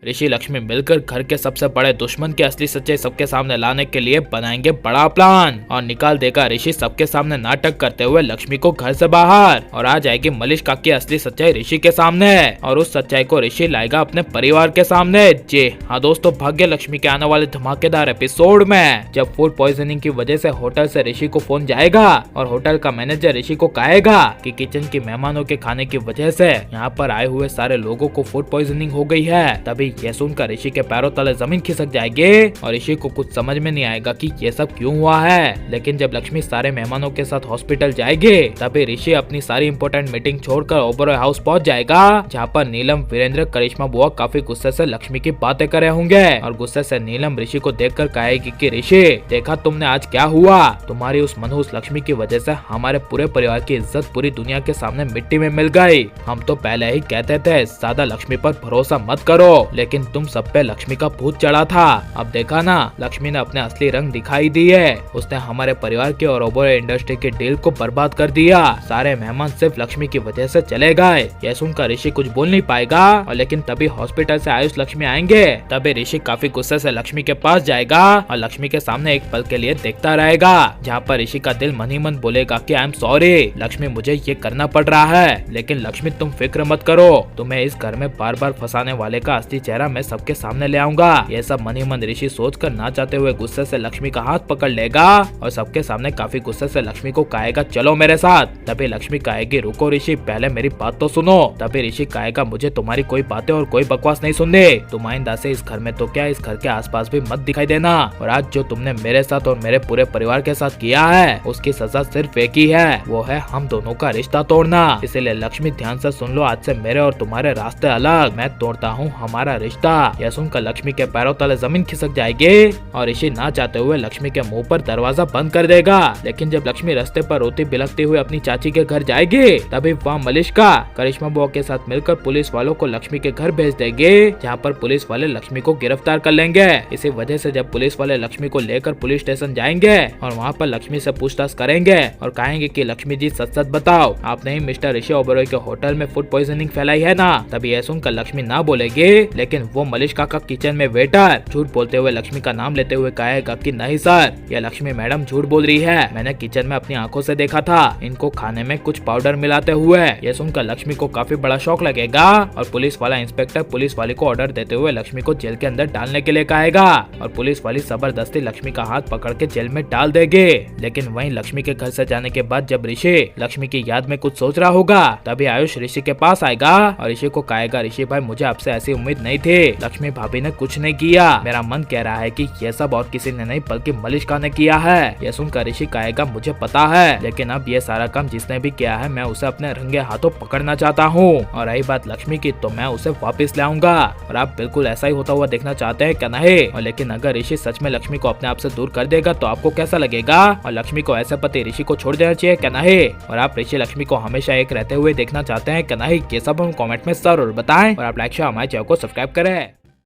ऋषि लक्ष्मी मिलकर घर के सबसे बड़े दुश्मन की असली सच्चाई सबके सामने लाने के लिए बनाएंगे बड़ा प्लान और निकाल देगा ऋषि सबके सामने नाटक करते हुए लक्ष्मी को घर से बाहर। और आ जाएगी मलिष्का की असली सच्चाई ऋषि के सामने और उस सच्चाई को ऋषि लाएगा अपने परिवार के सामने। जी हाँ दोस्तों, भाग्य लक्ष्मी के आने वाले धमाकेदार एपिसोड में जब फूड पॉइजनिंग की वजह से होटल से ऋषि को फोन जाएगा और होटल का मैनेजर ऋषि को कहेगा कि किचन की मेहमानों के खाने की वजह से यहाँ पर आए हुए सारे लोगों को फूड पॉइजनिंग हो गई है, तभी यह सुनकर ऋषि के पैरों तले जमीन खिसक जाएगी और ऋषि को कुछ समझ में नहीं आएगा कि ये सब क्यों हुआ है। लेकिन जब लक्ष्मी सारे मेहमानों के साथ हॉस्पिटल जाएगी तभी ऋषि अपनी सारी इंपॉर्टेंट मीटिंग छोड़कर ओबरॉय हाउस पहुंच जाएगा, जहाँ पर नीलम, वीरेंद्र, करिश्मा बुआ काफी गुस्से से लक्ष्मी की बातें कर रहे होंगे और गुस्से से नीलम ऋषि को देखकर कहेगी कि ऋषि देखा तुमने आज क्या हुआ, तुम्हारी उस मनहूस लक्ष्मी की वजह से हमारे पूरे परिवार की इज्जत पूरी दुनिया के सामने मिट्टी में मिल गई। हम तो पहले ही कहते थे ज्यादा लक्ष्मी पर भरोसा मत करो, लेकिन तुम सब पे लक्ष्मी का भूत चढ़ा था। अब देखा ना, लक्ष्मी ने अपने असली रंग दिखाई दिए। उसने हमारे परिवार के और ओबरॉय इंडस्ट्री के डील को बर्बाद कर दिया। सारे मेहमान सिर्फ लक्ष्मी की वजह से चले गए। यह सुनकर ऋषि कुछ बोल नहीं पाएगा और लेकिन तभी हॉस्पिटल से आयुष लक्ष्मी आएंगे। तभी ऋषि काफी गुस्से से लक्ष्मी के पास जाएगा और लक्ष्मी के सामने एक पल के लिए देखता रहेगा, जहाँ पर ऋषि का दिल मन ही मन बोलेगा कि आई एम सॉरी लक्ष्मी, मुझे ये करना पड़ रहा है, लेकिन लक्ष्मी तुम फिक्र मत करो, तुम्हें इस घर में बार बार फंसाने वाले का असली चेहरा मैं सबके सामने ले आऊंगा। ये सब मन ही मन ऋषि सोचकर ना चाहते हुए गुस्से से लक्ष्मी का हाथ पकड़ लेगा और सबके सामने काफी गुस्से से लक्ष्मी को कहेगा चलो मेरे साथ। तभी लक्ष्मी कहेगी रुको ऋषि, पहले मेरी बात तो सुनो। तभी ऋषि कहेगा मुझे तुम्हारी कोई बातें और कोई बकवास नहीं सुननी, तुम आइंदा से इस घर में तो क्या इस घर के आसपास भी मत दिखाई देना, और आज जो तुमने मेरे साथ और मेरे पूरे परिवार के साथ किया है उसकी सजा सिर्फ एक ही है, वो है हम दोनों का रिश्ता तोड़ना। इसीलिए लक्ष्मी ध्यान से सुन लो, आज से मेरे और तुम्हारे रास्ते अलग, मैं तोड़ता हूँ हमारा रिश्ता। यह सुनकर लक्ष्मी के पैरों तले जमीन खिसक जाएगी और ऋषि ना चाहते हुए लक्ष्मी के मुंह पर दरवाजा बंद कर देगा। लेकिन जब लक्ष्मी रास्ते पर रोती बिलखती हुई अपनी चाची के घर जाएगी तभी वहाँ मलिष्का करिश्मा बुआ के साथ मिलकर पुलिस वालों को लक्ष्मी के घर भेज देगी, जहाँ पर पुलिस वाले लक्ष्मी को गिरफ्तार कर लेंगे। इसी वजह से जब पुलिस वाले लक्ष्मी को लेकर पुलिस स्टेशन जाएंगे और वहाँ पर लक्ष्मी से पूछताछ करेंगे और कहेंगे कि लक्ष्मी जी सच सच बताओ, आपने ही मिस्टर ऋषि ओबरॉय के होटल में फूड पॉइजनिंग फैलाई है ना। तभी यह सुनकर लक्ष्मी ना बोलेगी, लेकिन वो मलिष्का का किचन में वेटर झूठ बोलते हुए लक्ष्मी का नाम लेते हुए कहेगा कि नहीं सर, यह लक्ष्मी मैडम झूठ बोल रही है, मैंने किचन में अपनी आंखों से देखा था इनको खाने में कुछ पाउडर मिलाते हुए। यह सुनकर लक्ष्मी को काफी बड़ा शौक लगेगा और पुलिस वाला इंस्पेक्टर पुलिस वाली को ऑर्डर देते हुए लक्ष्मी को जेल के अंदर डालने के लिए कहेगा और पुलिस वाली जबरदस्ती लक्ष्मी का हाथ पकड़ के जेल में डाल देगी। लेकिन वहीं लक्ष्मी के घर से जाने के बाद जब ऋषि लक्ष्मी की याद में कुछ सोच रहा होगा तभी आयुष ऋषि के पास आएगा और ऋषि को कहेगा ऋषि भाई मुझे आपसे ऐसी उम्मीद नहीं थी, लक्ष्मी भाभी ने कुछ नहीं किया, मेरा मन कह रहा है कि ये सब और किसी ने नहीं बल्कि मलिष्का ने किया है। यह सुनकर ऋषि कहेगा मुझे पता है, लेकिन अब ये सारा काम जिसने भी किया है मैं उसे अपने रंगे हाथों पकड़ना चाहता हूँ, और रही बात लक्ष्मी की तो मैं उसे वापस ले आऊंगा। और आप बिल्कुल ऐसा ही होता हुआ देखना चाहते हैं क्या नहीं? और लेकिन अगर ऋषि सच में लक्ष्मी को अपने आप से दूर कर देगा तो आपको कैसा लगेगा? और लक्ष्मी को ऐसे पति ऋषि को छोड़ देना चाहिए क्या नहीं? और आप ऋषि लक्ष्मी को हमेशा एक रहते हुए देखना चाहते हैं क्या नहीं? ये सब हम कमेंट में जरूर बताएं और आप लाइक शेयर हमारे चैनल को सब्सक्राइब करें।